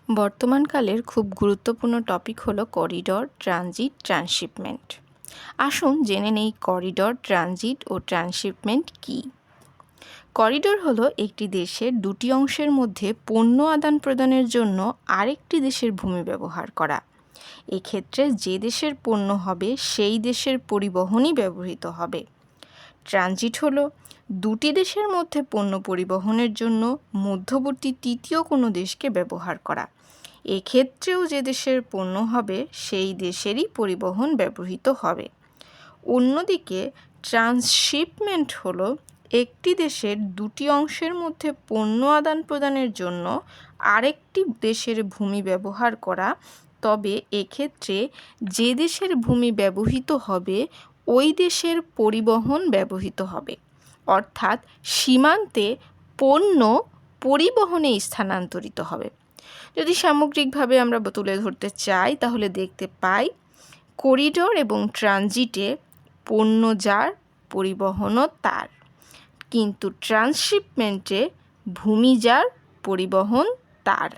বর্তমানকালের খুব গুরুত্বপূর্ণ টপিক হলো করিডোর, ট্রানজিট, ট্রান্সশিপমেন্ট। আসুন জেনে নেই করিডোর, ট্রানজিট ও ট্রান্সশিপমেন্ট কী। করিডোর হলো একটি দেশের দুটি অংশের মধ্যে পণ্য আদান প্রদানের জন্য আরেকটি দেশের ভূমি ব্যবহার করা। এক্ষেত্রে যে দেশের পণ্য হবে সেই দেশের পরিবহনই ব্যবহৃত হবে। ট্রানজিট হলো দুটি দেশের মধ্যে পণ্য পরিবহনের জন্য মধ্যবর্তী তৃতীয় কোনো দেশকে ব্যবহার করা। এক্ষেত্রেও যে দেশের পণ্য হবে সেই দেশেরই পরিবহন ব্যবহৃত হবে। অন্যদিকে ট্রান্সশিপমেন্ট হলো একটি দেশের দুটি অংশের মধ্যে পণ্য আদান প্রদানের জন্য আরেকটি দেশের ভূমি ব্যবহার করা, তবে এক্ষেত্রে যে দেশের ভূমি ব্যবহৃত হবে ওই দেশের পরিবহন ব্যবহৃত হবে, অর্থাৎ সীমান্তে পণ্য পরিবহনে স্থানান্তরিত হবে। যদি সামগ্রিকভাবে আমরা তুলে ধরতে চাই তাহলে দেখতে পাই করিডোর এবং ট্রানজিটে পণ্য যার, পরিবহনও তার, কিন্তু ট্রান্সশিপমেন্টে ভূমি যার, পরিবহন তার।